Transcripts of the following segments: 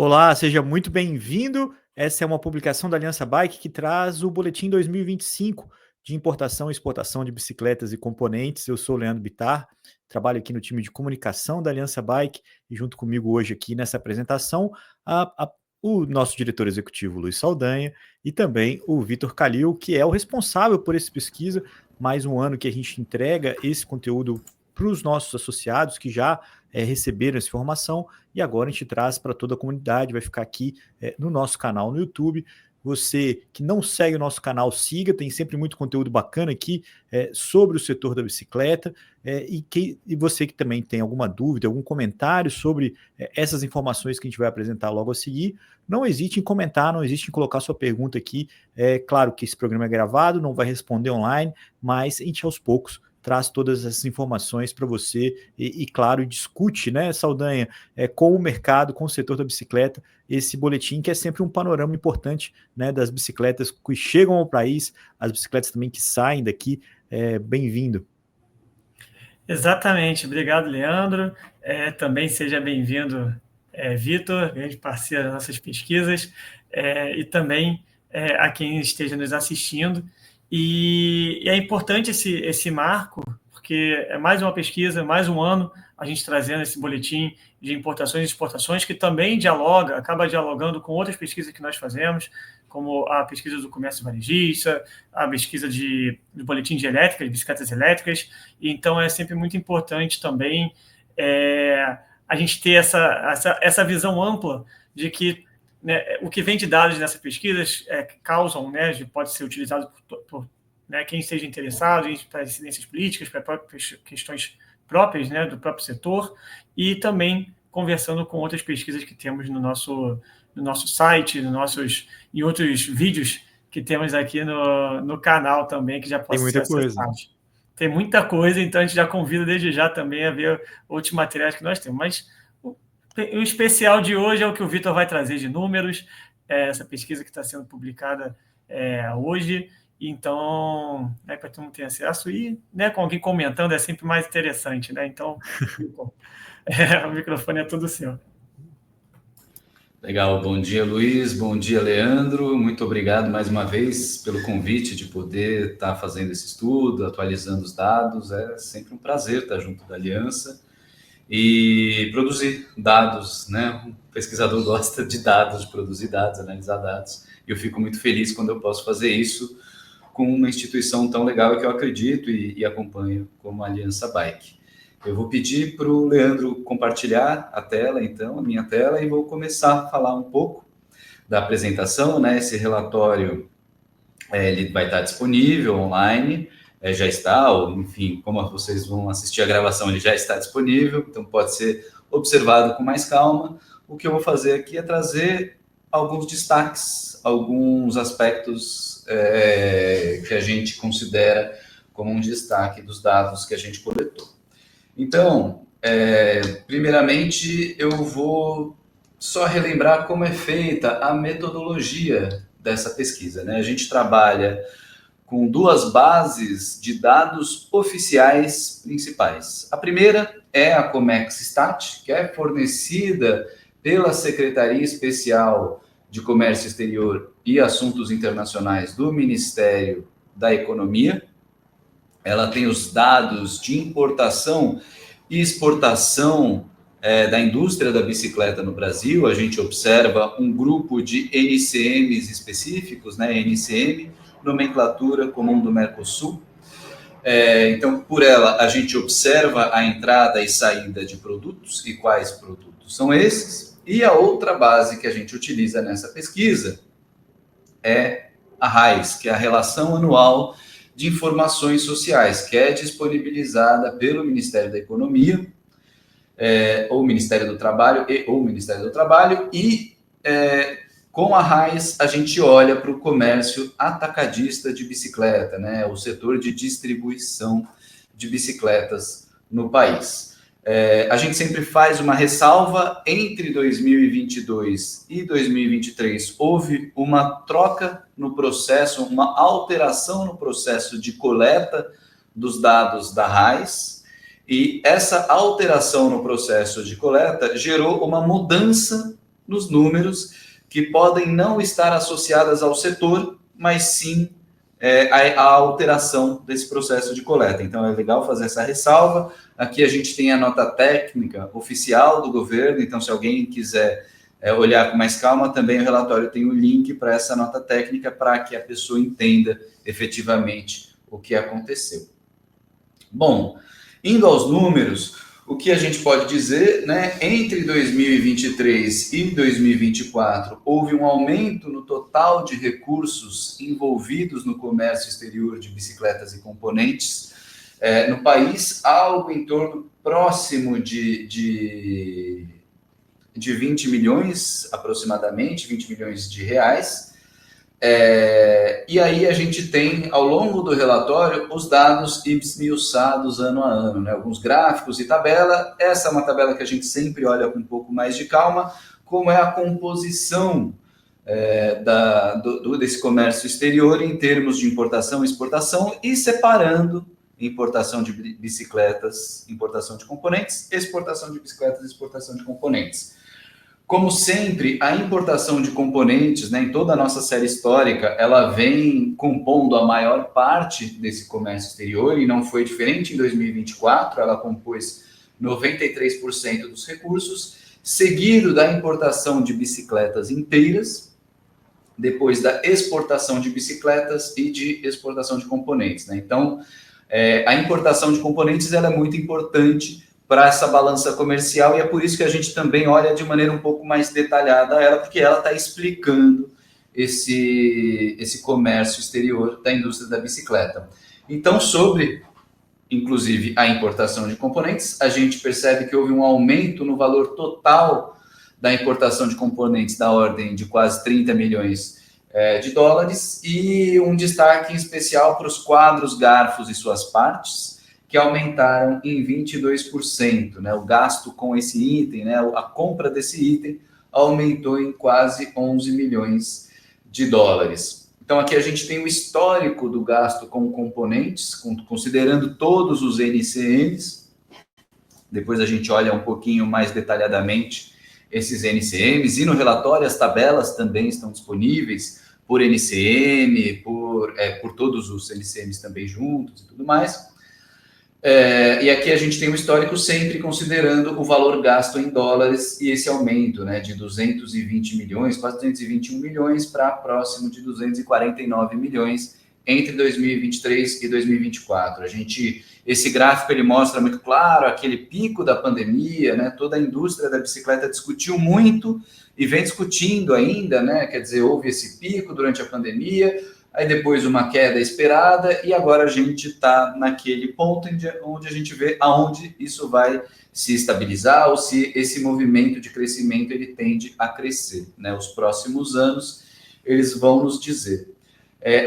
Olá, seja muito bem-vindo. Essa é uma publicação da Aliança Bike que traz o boletim 2025 de importação e exportação de bicicletas e componentes. Eu sou o Leandro Bittar, trabalho aqui no time de comunicação da Aliança Bike e junto comigo hoje aqui nessa apresentação o nosso diretor executivo Luiz Saldanha e também o Vitor Calil, que é o responsável por essa pesquisa. Mais um ano que a gente entrega esse conteúdo para os nossos associados que já receberam essa informação e agora a gente traz para toda a comunidade, vai ficar aqui no nosso canal no YouTube. Você que não segue o nosso canal, siga, tem sempre muito conteúdo bacana aqui sobre o setor da bicicleta. E você que também tem alguma dúvida, algum comentário sobre essas informações que a gente vai apresentar logo a seguir, não hesite em comentar, não hesite em colocar sua pergunta aqui. É claro que esse programa é gravado, não vai responder online, mas a gente aos poucos traz todas essas informações para você e, claro, discute, né, Saldanha, com o mercado, com o setor da bicicleta, esse boletim que é sempre um panorama importante, né, das bicicletas que chegam ao país, as bicicletas também que saem daqui. Bem-vindo. Exatamente, obrigado, Leandro. Também seja bem-vindo, Vitor, grande parceiro das nossas pesquisas, e também a quem esteja nos assistindo. E é importante esse marco, porque é mais uma pesquisa, mais um ano a gente trazendo esse boletim de importações e exportações, que também acaba dialogando com outras pesquisas que nós fazemos, como a pesquisa do comércio varejista, a pesquisa do boletim de elétrica, de bicicletas elétricas. Então, é sempre muito importante também a gente ter essa visão ampla de que, né, o que vem de dados nessas pesquisas causam, né, pode ser utilizado por quem esteja interessado para incidências políticas, para próprias questões próprias, né, do próprio setor, e também conversando com outras pesquisas que temos no nosso site, em outros vídeos que temos aqui no canal também, que já pode ser acessado. Tem muita coisa, então a gente já convida desde já também a ver outros materiais que nós temos. Mas o especial de hoje é o que o Vitor vai trazer de números, essa pesquisa que está sendo publicada hoje. Então, para todo mundo ter acesso e, né, com alguém comentando é sempre mais interessante, né? Então, o microfone é todo seu. Legal, bom dia, Luiz, bom dia, Leandro, muito obrigado mais uma vez pelo convite de poder estar fazendo esse estudo, atualizando os dados. É sempre um prazer estar junto da Aliança e produzir dados, né? O pesquisador gosta de dados, de produzir dados, analisar dados, e eu fico muito feliz quando eu posso fazer isso com uma instituição tão legal que eu acredito e acompanho como a Aliança Bike. Eu vou pedir para o Leandro compartilhar a tela, então, a minha tela, e vou começar a falar um pouco da apresentação, né? Esse relatório, ele vai estar disponível online, já está, ou enfim, como vocês vão assistir a gravação, ele já está disponível, então pode ser observado com mais calma. O que eu vou fazer aqui é trazer alguns destaques, alguns aspectos que a gente considera como um destaque dos dados que a gente coletou. Então, primeiramente, eu vou só relembrar como é feita a metodologia dessa pesquisa, né? A gente trabalha com duas bases de dados oficiais principais. A primeira é a ComEx-Stat, que é fornecida pela Secretaria Especial de Comércio Exterior e Assuntos Internacionais do Ministério da Economia. Ela tem os dados de importação e exportação da indústria da bicicleta no Brasil. A gente observa um grupo de NCMs específicos, né? NCM, Nomenclatura Comum do Mercosul. Então, por ela, a gente observa a entrada e saída de produtos e quais produtos são esses. E a outra base que a gente utiliza nessa pesquisa é a RAIS, que é a Relação Anual de Informações Sociais, que é disponibilizada pelo Ministério da Economia, ou Ministério do Trabalho, e com a RAIS a gente olha para o comércio atacadista de bicicleta, né, o setor de distribuição de bicicletas no país. A gente sempre faz uma ressalva, entre 2022 e 2023 houve uma troca no processo, uma alteração no processo de coleta dos dados da RAIS, e essa alteração no processo de coleta gerou uma mudança nos números que podem não estar associadas ao setor, mas sim a alteração desse processo de coleta. Então, é legal fazer essa ressalva. Aqui a gente tem a nota técnica oficial do governo, então, se alguém quiser olhar com mais calma, também o relatório tem o link para essa nota técnica para que a pessoa entenda efetivamente o que aconteceu. Bom, indo aos números, o que a gente pode dizer, né? Entre 2023 e 2024, houve um aumento no total de recursos envolvidos no comércio exterior de bicicletas e componentes no país, algo em torno próximo de 20 milhões, aproximadamente, 20 milhões de reais. E aí a gente tem, ao longo do relatório, os dados esmiuçados ano a ano, né? Alguns gráficos e tabela. Essa é uma tabela que a gente sempre olha com um pouco mais de calma, como é a composição desse comércio exterior em termos de importação e exportação, e separando importação de bicicletas, importação de componentes, exportação de bicicletas e exportação de componentes. Como sempre, a importação de componentes, né, em toda a nossa série histórica, ela vem compondo a maior parte desse comércio exterior, e não foi diferente em 2024, ela compôs 93% dos recursos, seguido da importação de bicicletas inteiras, depois da exportação de bicicletas e de exportação de componentes, né? Então, a importação de componentes ela é muito importante para essa balança comercial, e é por isso que a gente também olha de maneira um pouco mais detalhada ela, porque ela está explicando esse comércio exterior da indústria da bicicleta. Então, sobre, inclusive, a importação de componentes, a gente percebe que houve um aumento no valor total da importação de componentes da ordem de quase 30 milhões de dólares, e um destaque em especial para os quadros, garfos e suas partes, que aumentaram em 22%, né? O gasto com esse item, né? A compra desse item aumentou em quase 11 milhões de dólares. Então, aqui a gente tem o histórico do gasto com componentes, considerando todos os NCMs. Depois a gente olha um pouquinho mais detalhadamente esses NCMs, e no relatório as tabelas também estão disponíveis por NCM, por todos os NCMs também juntos e tudo mais. E aqui a gente tem um histórico sempre considerando o valor gasto em dólares e esse aumento, né, de 220 milhões, quase 221 milhões para próximo de 249 milhões entre 2023 e 2024. Esse gráfico ele mostra muito claro aquele pico da pandemia, né? Toda a indústria da bicicleta discutiu muito e vem discutindo ainda, né? Quer dizer, houve esse pico durante a pandemia, aí depois uma queda esperada, e agora a gente está naquele ponto onde a gente vê aonde isso vai se estabilizar, ou se esse movimento de crescimento ele tende a crescer, né? Os próximos anos eles vão nos dizer.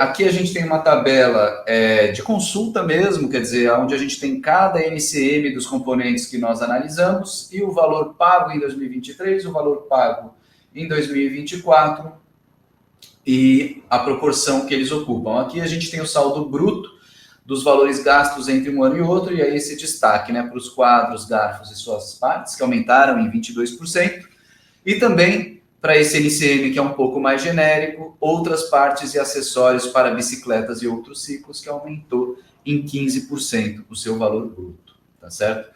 Aqui a gente tem uma tabela de consulta mesmo, quer dizer, onde a gente tem cada NCM dos componentes que nós analisamos, e o valor pago em 2023, o valor pago em 2024, e a proporção que eles ocupam. Aqui a gente tem o saldo bruto dos valores gastos entre um ano e outro, e aí esse destaque, né, para os quadros, garfos e suas partes, que aumentaram em 22%, e também para esse NCM, que é um pouco mais genérico, outras partes e acessórios para bicicletas e outros ciclos, que aumentou em 15% o seu valor bruto, tá certo?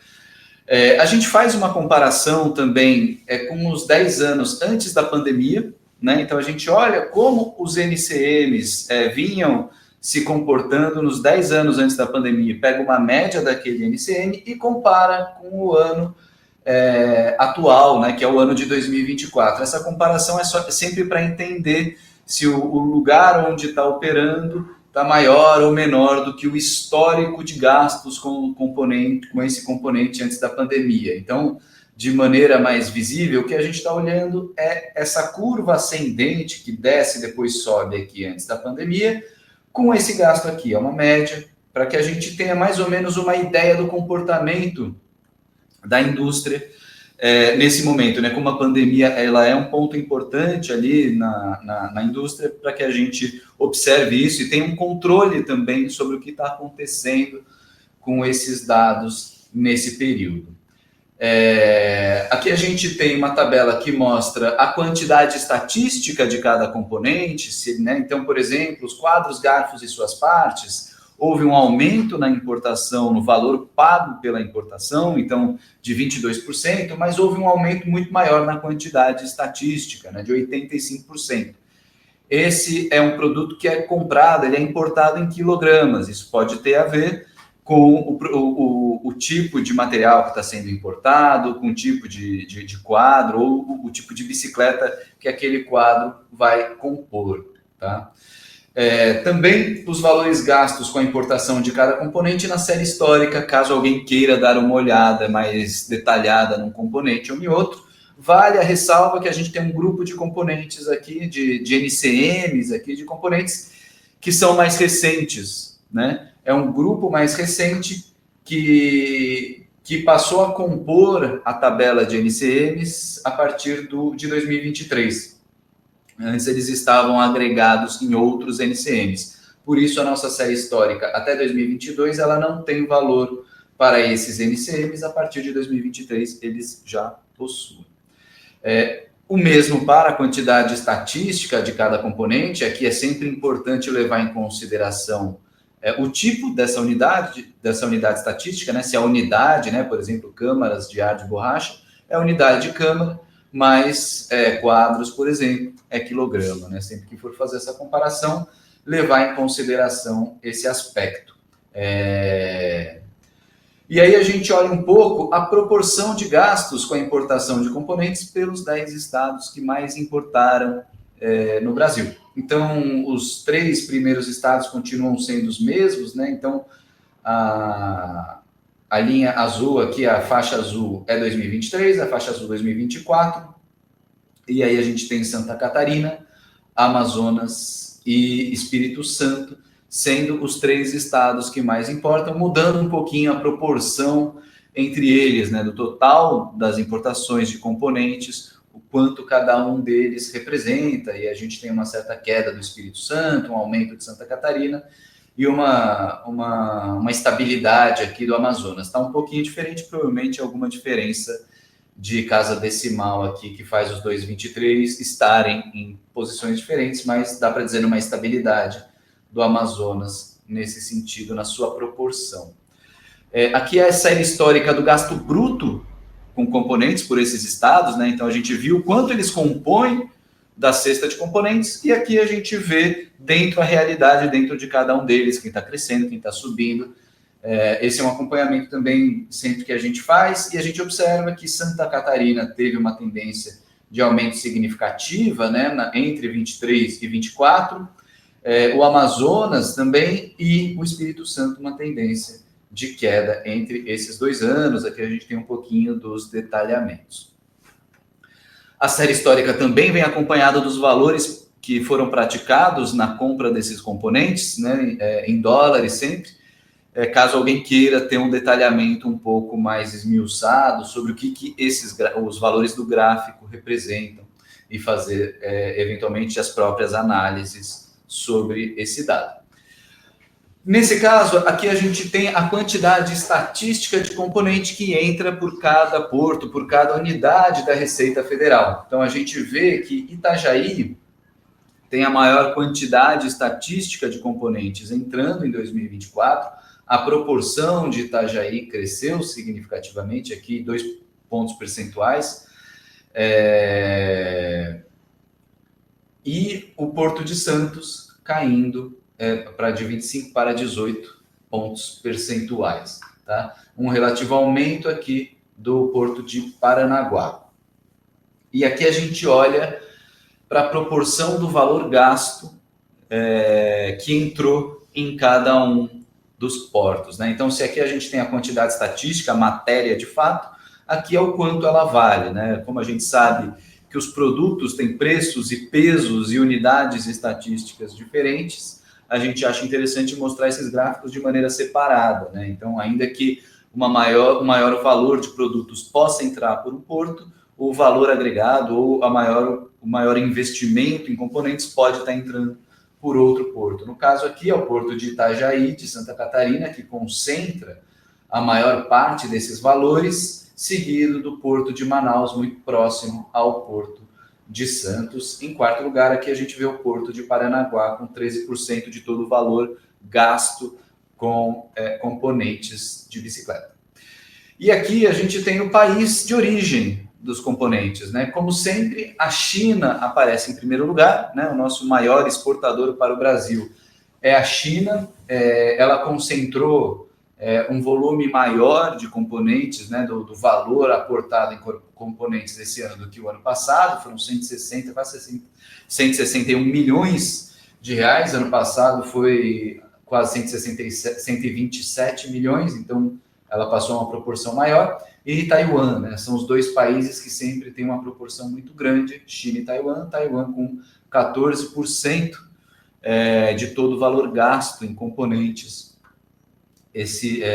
A gente faz uma comparação também com os 10 anos antes da pandemia, né? Então a gente olha como os NCMs vinham se comportando nos 10 anos antes da pandemia, pega uma média daquele NCM e compara com o ano atual, né, que é o ano de 2024. Essa comparação é sempre para entender se o lugar onde está operando está maior ou menor do que o histórico de gastos com esse componente antes da pandemia. Então, de maneira mais visível, o que a gente está olhando é essa curva ascendente que desce e depois sobe aqui antes da pandemia, com esse gasto aqui, é uma média, para que a gente tenha mais ou menos uma ideia do comportamento da indústria nesse momento, né? Como a pandemia ela é um ponto importante ali na indústria, para que a gente observe isso e tenha um controle também sobre o que está acontecendo com esses dados nesse período. Aqui a gente tem uma tabela que mostra a quantidade estatística de cada componente, né? Então, por exemplo, os quadros, garfos e suas partes, houve um aumento na importação, no valor pago pela importação, então de 22%, mas houve um aumento muito maior na quantidade estatística, né, de 85%. Esse é um produto que é comprado, ele é importado em quilogramas, isso pode ter a ver com o tipo de material que está sendo importado, com o tipo de quadro ou o tipo de bicicleta que aquele quadro vai compor, tá? Também os valores gastos com a importação de cada componente na série histórica, caso alguém queira dar uma olhada mais detalhada num componente ou em outro. Vale a ressalva que a gente tem um grupo de componentes aqui, de NCMs aqui, de componentes que são mais recentes, né? É um grupo mais recente que passou a compor a tabela de NCMs a partir de 2023. Antes eles estavam agregados em outros NCMs. Por isso a nossa série histórica até 2022 ela não tem valor para esses NCMs. A partir de 2023 eles já possuem. O mesmo para a quantidade estatística de cada componente. Aqui é sempre importante levar em consideração o tipo dessa unidade estatística, né? Se a unidade, né, por exemplo, câmaras de ar de borracha, é a unidade de câmara, mas quadros, por exemplo, é quilograma, né? Sempre que for fazer essa comparação, levar em consideração esse aspecto. E aí a gente olha um pouco a proporção de gastos com a importação de componentes pelos 10 estados que mais importaram no Brasil. Então, os 3 primeiros estados continuam sendo os mesmos, né? Então, a linha azul aqui, a faixa azul é 2023, a faixa azul 2024, e aí a gente tem Santa Catarina, Amazonas e Espírito Santo, sendo os 3 estados que mais importam, mudando um pouquinho a proporção entre eles, né, do total das importações de componentes, o quanto cada um deles representa, e a gente tem uma certa queda do Espírito Santo, um aumento de Santa Catarina, e uma estabilidade aqui do Amazonas. Está um pouquinho diferente, provavelmente alguma diferença de casa decimal aqui, que faz os 2,23 estarem em posições diferentes, mas dá para dizer uma estabilidade do Amazonas nesse sentido, na sua proporção. Aqui é a série histórica do gasto bruto com componentes por esses estados, né? Então a gente viu quanto eles compõem da cesta de componentes, e aqui a gente vê dentro a realidade dentro de cada um deles, quem está crescendo, quem está subindo. Esse é um acompanhamento também sempre que a gente faz, e a gente observa que Santa Catarina teve uma tendência de aumento significativa, né, entre 23 e 24, o Amazonas também, e o Espírito Santo uma tendência de queda entre esses 2 anos. Aqui a gente tem um pouquinho dos detalhamentos. A série histórica também vem acompanhada dos valores que foram praticados na compra desses componentes, né, em dólares sempre, caso alguém queira ter um detalhamento um pouco mais esmiuçado sobre o que os valores do gráfico representam e fazer, eventualmente, as próprias análises sobre esse dado. Nesse caso, aqui a gente tem a quantidade estatística de componente que entra por cada porto, por cada unidade da Receita Federal. Então, a gente vê que Itajaí tem a maior quantidade estatística de componentes entrando em 2024. A proporção de Itajaí cresceu significativamente, aqui 2 pontos percentuais. E o Porto de Santos caindo de 25 para 18 pontos percentuais. Tá? Um relativo aumento aqui do Porto de Paranaguá. E aqui a gente olha para a proporção do valor gasto que entrou em cada um dos portos, né? Então, se aqui a gente tem a quantidade estatística, a matéria de fato, aqui é o quanto ela vale, né? Como a gente sabe que os produtos têm preços e pesos e unidades estatísticas diferentes, a gente acha interessante mostrar esses gráficos de maneira separada, né? Então, ainda que o maior valor de produtos possa entrar por um porto, o valor agregado ou o maior investimento em componentes pode estar entrando por outro porto. No caso aqui é o porto de Itajaí, de Santa Catarina, que concentra a maior parte desses valores, seguido do Porto de Manaus, muito próximo ao Porto de Santos. Em quarto lugar, aqui a gente vê o Porto de Paranaguá, com 13% de todo o valor gasto com componentes de bicicleta. E aqui a gente tem o país de origem dos componentes, né? Como sempre, a China aparece em primeiro lugar, né? O nosso maior exportador para o Brasil é a China. Ela concentrou um volume maior de componentes, né? Do valor aportado em componentes esse ano do que o ano passado. Foram 160, quase 161 milhões de reais. Ano passado foi quase 127 milhões, então ela passou a uma proporção maior. E Taiwan, né? São os dois países que sempre têm uma proporção muito grande, China e Taiwan. Taiwan com 14% de todo o valor gasto em componentes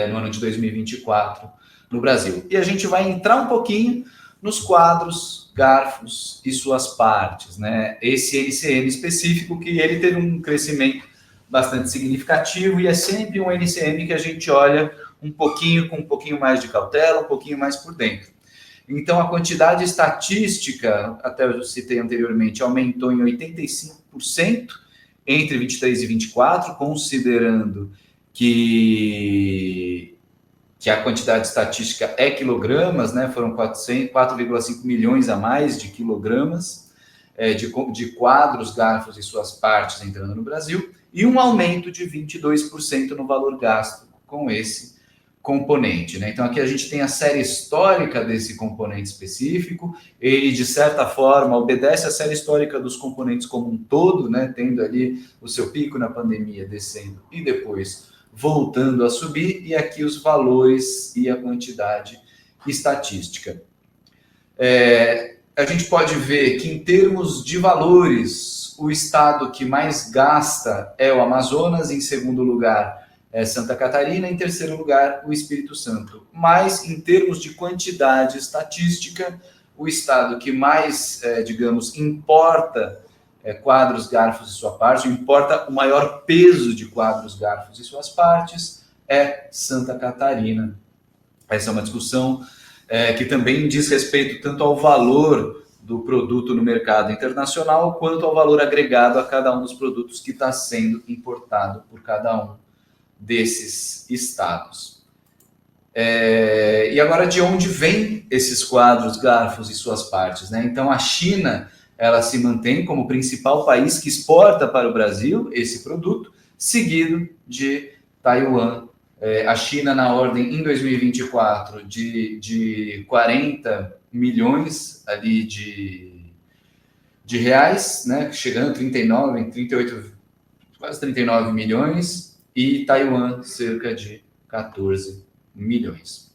no ano de 2024 no Brasil. E a gente vai entrar um pouquinho nos quadros, garfos e suas partes, né? Esse NCM específico, que ele teve um crescimento bastante significativo, e é sempre um NCM que a gente olha com um pouquinho mais de cautela, um pouquinho mais por dentro. Então, a quantidade estatística, até eu citei anteriormente, aumentou em 85% entre 23 e 24, considerando que a quantidade estatística é quilogramas, né? Foram 4,5 milhões a mais de quilogramas de quadros, garfos e suas partes entrando no Brasil, e um aumento de 22% no valor gasto com esse componente, né? Então, aqui a gente tem a série histórica desse componente específico. Ele, de certa forma, obedece à série histórica dos componentes como um todo, né? Tendo ali o seu pico na pandemia, descendo e depois voltando a subir, e aqui os valores e a quantidade estatística. A gente pode ver que, em termos de valores, o estado que mais gasta é o Amazonas, em segundo lugar é Santa Catarina, em terceiro lugar o Espírito Santo. Mas, em termos de quantidade estatística, o estado que mais, importa quadros, garfos e sua parte, importa o maior peso de quadros, garfos e suas partes, é Santa Catarina. Essa é uma discussão que também diz respeito tanto ao valor do produto no mercado internacional, quanto ao valor agregado a cada um dos produtos que está sendo importado por cada um desses estados. E agora, de onde vêm esses quadros, garfos e suas partes, né? Então, a China, ela se mantém como principal país que exporta para o Brasil esse produto, seguido de Taiwan. A China, na ordem, em 2024, de 40 milhões ali de reais, né? Chegando a 38, quase 39 milhões, e Taiwan, cerca de 14 milhões.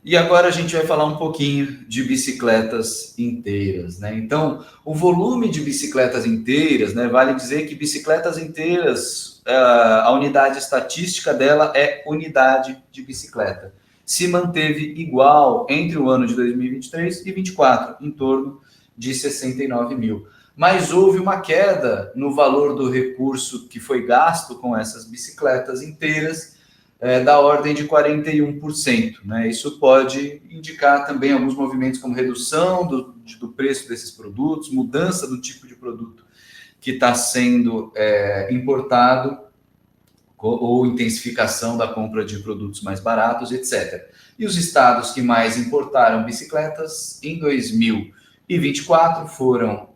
E agora a gente vai falar um pouquinho de bicicletas inteiras, né? Então, o volume de bicicletas inteiras, né? Vale dizer que bicicletas inteiras, a unidade estatística dela é unidade de bicicleta. Se manteve igual entre o ano de 2023 e 2024, em torno de 69 mil. Mas houve uma queda no valor do recurso que foi gasto com essas bicicletas inteiras, da ordem de 41%. Né? Isso pode indicar também alguns movimentos como redução do preço desses produtos, mudança do tipo de produto que está sendo importado, ou intensificação da compra de produtos mais baratos, etc. E os estados que mais importaram bicicletas em 2024 foram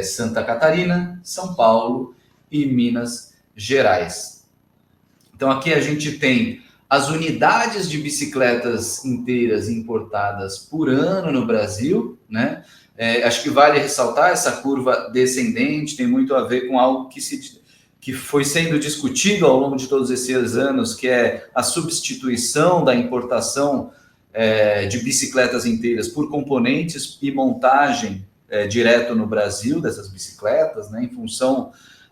Santa Catarina, São Paulo e Minas Gerais. Então, aqui a gente tem as unidades de bicicletas inteiras importadas por ano no Brasil, né? Acho que vale ressaltar essa curva descendente, tem muito a ver com algo que foi sendo discutido ao longo de todos esses anos, que é a substituição da importação de bicicletas inteiras por componentes e montagem direto no Brasil dessas bicicletas, né? Em função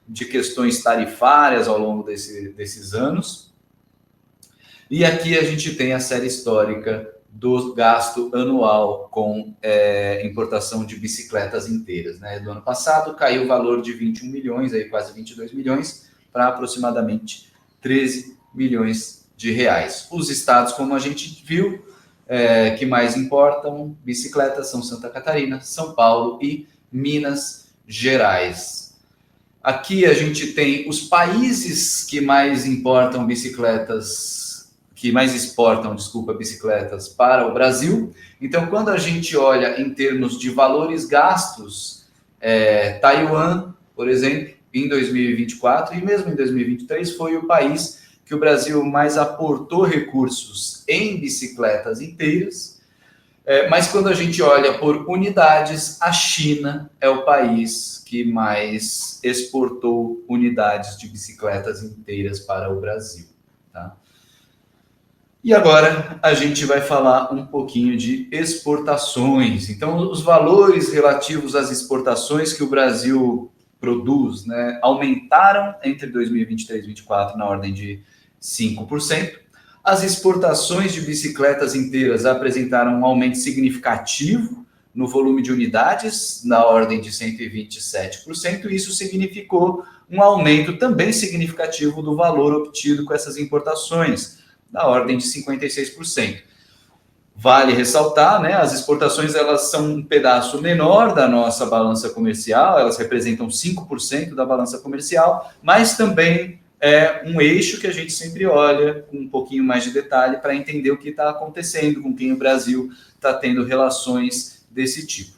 de questões tarifárias ao longo desses anos. E aqui a gente tem a série histórica do gasto anual com importação de bicicletas inteiras, né? Do ano passado caiu o valor de 21 milhões, aí quase 22 milhões, para aproximadamente 13 milhões de reais. Os estados, como a gente viu, que mais importam bicicletas são Santa Catarina, São Paulo e Minas Gerais. Aqui a gente tem os países que mais importam bicicletas, que mais exportam, bicicletas para o Brasil. Então, quando a gente olha em termos de valores gastos, Taiwan, por exemplo, em 2024 e mesmo em 2023 foi o país que o Brasil mais aportou recursos em bicicletas inteiras. Mas quando a gente olha por unidades, a China é o país que mais exportou unidades de bicicletas inteiras para o Brasil. Tá? E agora a gente vai falar um pouquinho de exportações. Então, os valores relativos às exportações que o Brasil produz, né, aumentaram entre 2023 e 2024 na ordem de 5%. As exportações de bicicletas inteiras apresentaram um aumento significativo no volume de unidades, na ordem de 127%, e isso significou um aumento também significativo do valor obtido com essas importações, na ordem de 56%. Vale ressaltar, né, as exportações elas são um pedaço menor da nossa balança comercial, elas representam 5% da balança comercial, mas também é um eixo que a gente sempre olha com um pouquinho mais de detalhe para entender o que está acontecendo, com quem o Brasil está tendo relações desse tipo.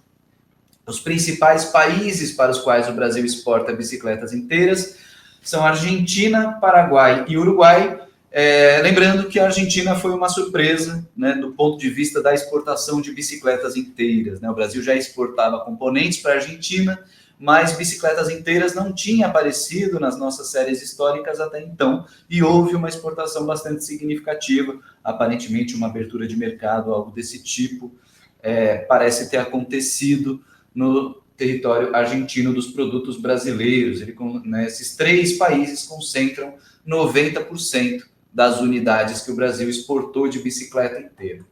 Os principais países para os quais o Brasil exporta bicicletas inteiras são Argentina, Paraguai e Uruguai. Lembrando que a Argentina foi uma surpresa, né, do ponto de vista da exportação de bicicletas inteiras. Né? O Brasil já exportava componentes para a Argentina, mas bicicletas inteiras não tinha aparecido nas nossas séries históricas até então, e houve uma exportação bastante significativa, aparentemente uma abertura de mercado, algo desse tipo, parece ter acontecido no território argentino dos produtos brasileiros. Esses 3 países concentram 90% das unidades que o Brasil exportou de bicicleta inteira.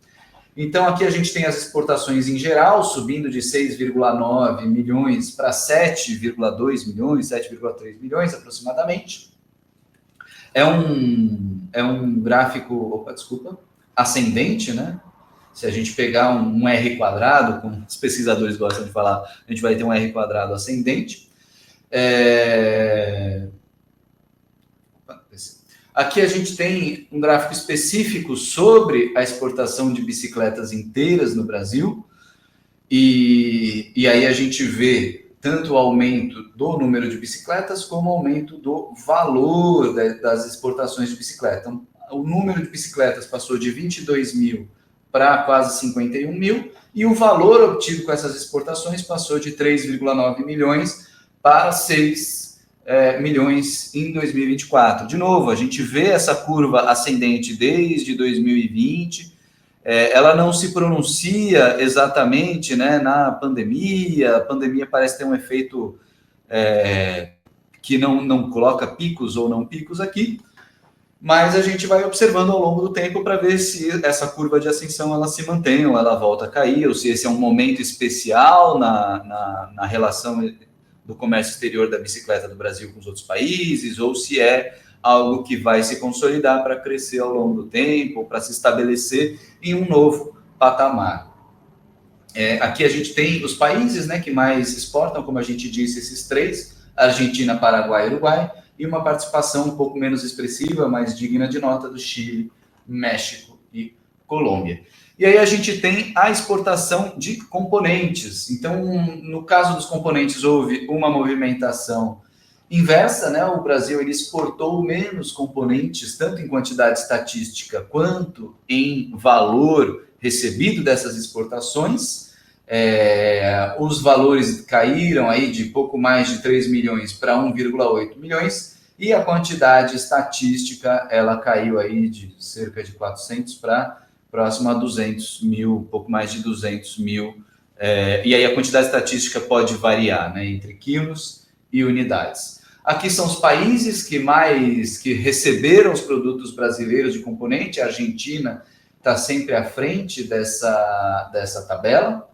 Então, aqui a gente tem as exportações em geral, subindo de 6,9 milhões para 7,2 milhões, 7,3 milhões aproximadamente. É um gráfico, ascendente, né? Se a gente pegar um R quadrado, como os pesquisadores gostam de falar, a gente vai ter um R quadrado ascendente. Aqui a gente tem um gráfico específico sobre a exportação de bicicletas inteiras no Brasil. E aí a gente vê tanto o aumento do número de bicicletas como o aumento do valor das exportações de bicicleta. Então, o número de bicicletas passou de 22 mil para quase 51 mil e o valor obtido com essas exportações passou de 3,9 milhões para 6 milhões em 2024. De novo, a gente vê essa curva ascendente desde 2020, ela não se pronuncia exatamente, né, na pandemia. A pandemia parece ter um efeito que não coloca picos ou não picos aqui, mas a gente vai observando ao longo do tempo para ver se essa curva de ascensão ela se mantém ou ela volta a cair, ou se esse é um momento especial na relação do comércio exterior da bicicleta do Brasil com os outros países, ou se é algo que vai se consolidar para crescer ao longo do tempo, para se estabelecer em um novo patamar. Aqui a gente tem os países, né, que mais exportam, como a gente disse, esses 3, Argentina, Paraguai e Uruguai, e uma participação um pouco menos expressiva, mais digna de nota, do Chile, México e Colômbia. E aí a gente tem a exportação de componentes. Então, no caso dos componentes, houve uma movimentação inversa, né? O Brasil ele exportou menos componentes, tanto em quantidade estatística quanto em valor recebido dessas exportações. Os valores caíram aí de pouco mais de 3 milhões para 1,8 milhões, e a quantidade estatística ela caiu aí de cerca de 400 para próximo a 200 mil, pouco mais de 200 mil. E aí a quantidade estatística pode variar, né, entre quilos e unidades. Aqui são os países que receberam os produtos brasileiros de componente. A Argentina está sempre à frente dessa tabela,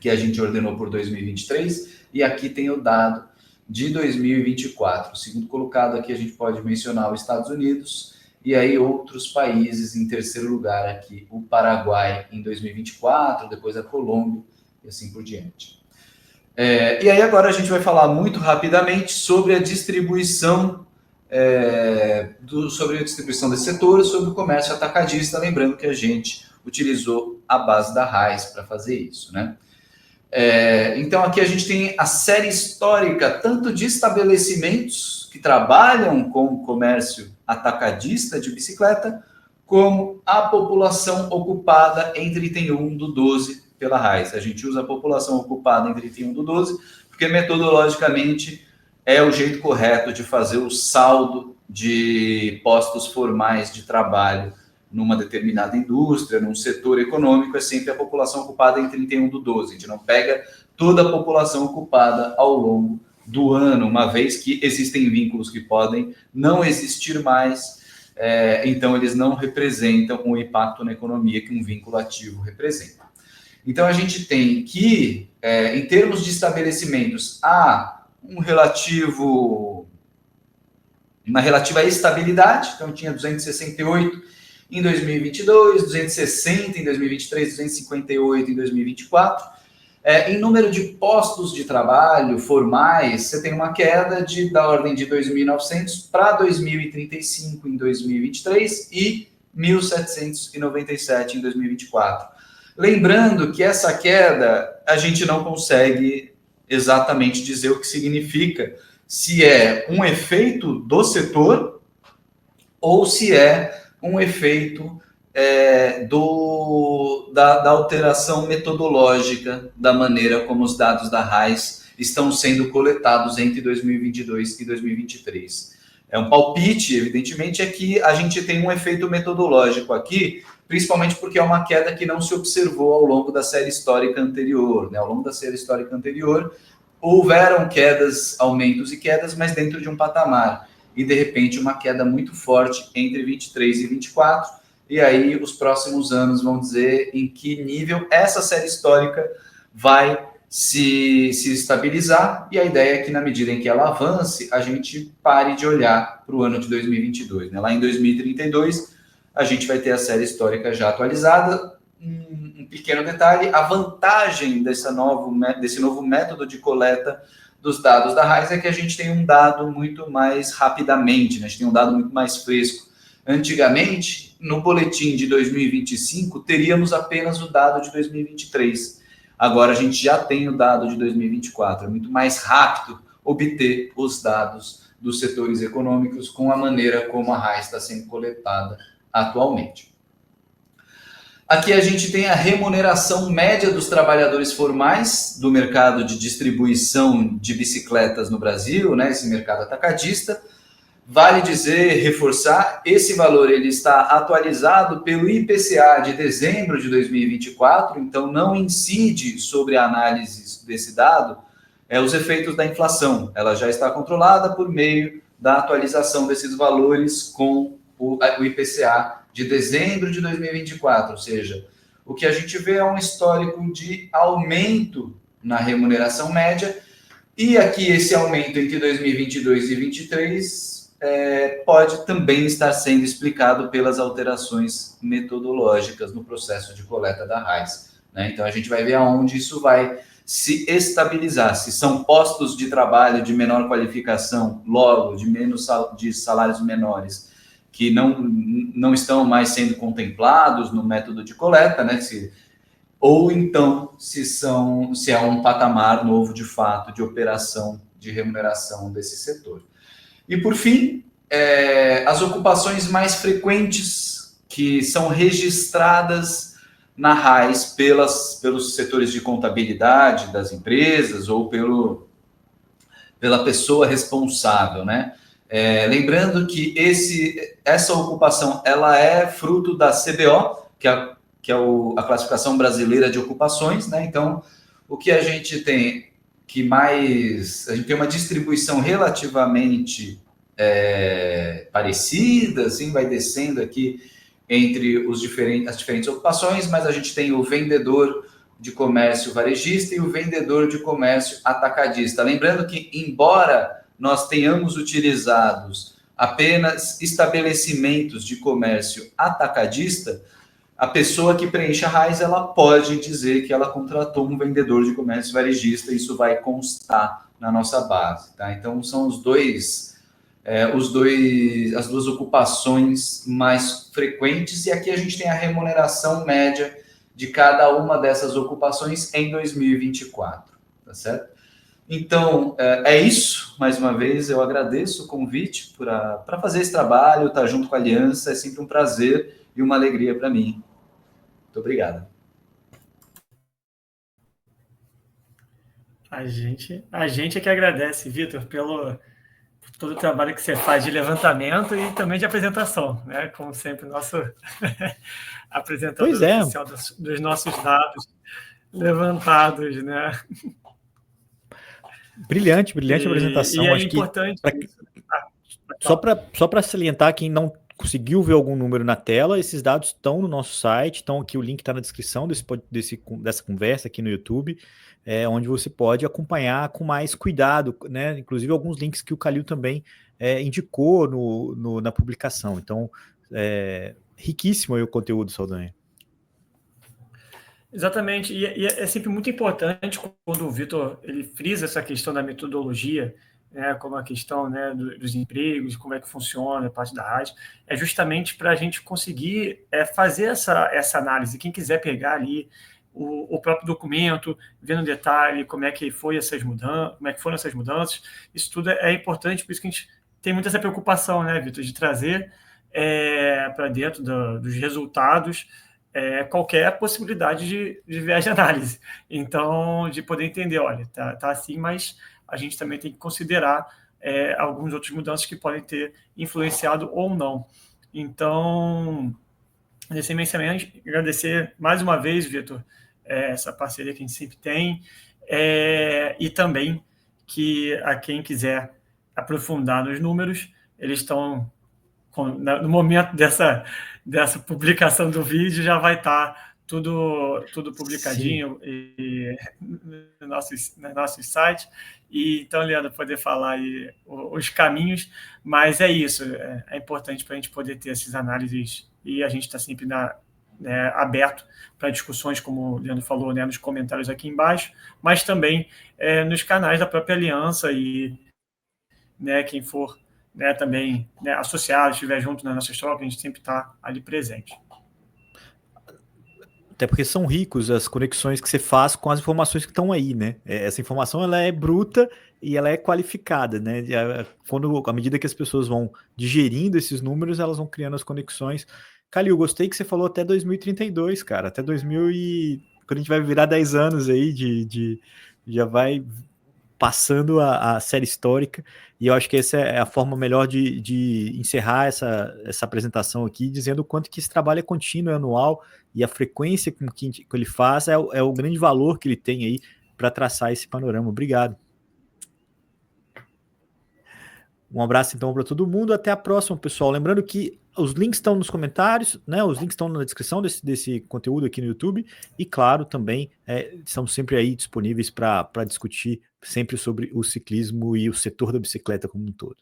que a gente ordenou por 2023, e aqui tem o dado de 2024. O segundo colocado aqui a gente pode mencionar os Estados Unidos, e aí outros países em terceiro lugar aqui, o Paraguai em 2024, depois a Colômbia e assim por diante. E aí agora a gente vai falar muito rapidamente sobre a distribuição sobre a distribuição desse setor, sobre o comércio atacadista, lembrando que a gente utilizou a base da RAIS para fazer isso, né? Então aqui a gente tem a série histórica tanto de estabelecimentos que trabalham com o comércio atacadista de bicicleta, como a população ocupada entre item 1 do 12 pela RAIS. A gente usa a população ocupada entre item 1 do 12, porque metodologicamente é o jeito correto de fazer o saldo de postos formais de trabalho numa determinada indústria, num setor econômico, é sempre a população ocupada em 31 do 12. A gente não pega toda a população ocupada ao longo do ano, uma vez que existem vínculos que podem não existir mais, então eles não representam o impacto na economia que um vínculo ativo representa. Então a gente tem que, em termos de estabelecimentos, há uma relativa estabilidade, então tinha 268 em 2022, 260 em 2023, 258 em 2024. Em número de postos de trabalho formais, você tem uma queda da ordem de 2.900 para 2.035 em 2023 e 1.797 em 2024. Lembrando que essa queda a gente não consegue exatamente dizer o que significa, se é um efeito do setor ou se é um efeito da alteração metodológica da maneira como os dados da RAIS estão sendo coletados entre 2022 e 2023. É um palpite, evidentemente, é que a gente tem um efeito metodológico aqui, principalmente porque é uma queda que não se observou ao longo da série histórica anterior, né? Ao longo da série histórica anterior, houveram quedas, aumentos e quedas, mas dentro de um patamar. E, de repente, uma queda muito forte entre 23 e 24. E aí, os próximos anos vão dizer em que nível essa série histórica vai se estabilizar. E a ideia é que, na medida em que ela avance, a gente pare de olhar para o ano de 2022. Né? Lá em 2032, a gente vai ter a série histórica já atualizada. Um pequeno detalhe, a vantagem desse novo método de coleta dos dados da RAIS é que a gente tem um dado muito mais rapidamente, né? A gente tem um dado muito mais fresco. Antigamente, no boletim de 2025, teríamos apenas o dado de 2023. Agora a gente já tem o dado de 2024. É muito mais rápido obter os dados dos setores econômicos com a maneira como a RAIS está sendo coletada atualmente. Aqui a gente tem a remuneração média dos trabalhadores formais do mercado de distribuição de bicicletas no Brasil, né? Esse mercado atacadista. Vale dizer, reforçar, esse valor ele está atualizado pelo IPCA de dezembro de 2024, então não incide sobre a análise desse dado os efeitos da inflação. Ela já está controlada por meio da atualização desses valores com o IPCA de dezembro de 2024, ou seja, o que a gente vê é um histórico de aumento na remuneração média, e aqui esse aumento entre 2022 e 2023 pode também estar sendo explicado pelas alterações metodológicas no processo de coleta da RAIS. Né? Então a gente vai ver aonde isso vai se estabilizar, se são postos de trabalho de menor qualificação, logo de salários menores, que não estão mais sendo contemplados no método de coleta, né? Ou então se é um patamar novo de fato de operação de remuneração desse setor. E por fim, as ocupações mais frequentes que são registradas na RAIS pelos setores de contabilidade das empresas ou pela pessoa responsável, né? Lembrando que essa ocupação ela é fruto da CBO, que é a Classificação Brasileira de Ocupações, né? Então, o que a gente tem a gente tem uma distribuição relativamente parecida, assim, vai descendo aqui entre as diferentes ocupações, mas a gente tem o vendedor de comércio varejista e o vendedor de comércio atacadista. Lembrando que, embora nós tenhamos utilizados apenas estabelecimentos de comércio atacadista, a pessoa que preenche a RAIS, ela pode dizer que ela contratou um vendedor de comércio varejista, isso vai constar na nossa base, tá? Então, são as duas ocupações mais frequentes, e aqui a gente tem a remuneração média de cada uma dessas ocupações em 2024, tá certo? Então, é isso. Mais uma vez, eu agradeço o convite para fazer esse trabalho, estar junto com a Aliança, é sempre um prazer e uma alegria para mim. Muito obrigado. A gente é que agradece, Vitor, por todo o trabalho que você faz de levantamento e também de apresentação, né? Como sempre, nosso apresentador oficial dos nossos dados levantados, né? Brilhante a apresentação. E é acho importante. Só para salientar, quem não conseguiu ver algum número na tela, esses dados estão no nosso site, estão aqui, o link está na descrição dessa conversa aqui no YouTube, onde você pode acompanhar com mais cuidado, né? Inclusive alguns links que o Calil também indicou na publicação. Então, riquíssimo aí o conteúdo, Saldanha. Exatamente, e é sempre muito importante quando o Vitor ele frisa essa questão da metodologia, né, como a questão, né, dos empregos, como é que funciona a parte da rádio, é justamente para a gente conseguir fazer essa análise. Quem quiser pegar ali o próprio documento, ver no detalhe como é que foram essas mudanças, isso tudo é importante, por isso que a gente tem muita essa preocupação, né, Vitor, de trazer para dentro dos resultados qualquer possibilidade de viés de análise. Então, de poder entender, olha, tá assim, mas a gente também tem que considerar algumas outras mudanças que podem ter influenciado ou não. Então, nesse imensamente, agradecer mais uma vez, Vitor, essa parceria que a gente sempre tem, e também que a quem quiser aprofundar nos números, eles estão, no momento dessa publicação do vídeo, já vai estar tudo publicadinho no nosso site. E então, Leandro, poder falar aí os caminhos, mas é isso, é importante para a gente poder ter essas análises, e a gente está sempre aberto para discussões, como o Leandro falou, né, nos comentários aqui embaixo, mas também nos canais da própria Aliança, e quem for também associado, estiver junto nas nossas trocas, a gente sempre está ali presente. Até porque são ricos as conexões que você faz com as informações que estão aí, né? Essa informação, ela é bruta e ela é qualificada, né? À medida que as pessoas vão digerindo esses números, elas vão criando as conexões. Calil, gostei que você falou até 2032, cara. Até quando a gente vai virar 10 anos aí, já vai passando a série histórica, e eu acho que essa é a forma melhor de encerrar essa apresentação aqui, dizendo o quanto que esse trabalho é contínuo, é anual, e a frequência com que ele faz é o grande valor que ele tem aí para traçar esse panorama. Obrigado. Um abraço então para todo mundo, até a próxima, pessoal. Lembrando que os links estão nos comentários, né? Os links estão na descrição desse conteúdo aqui no YouTube, e claro, também estamos sempre aí disponíveis para discutir sempre sobre o ciclismo e o setor da bicicleta como um todo.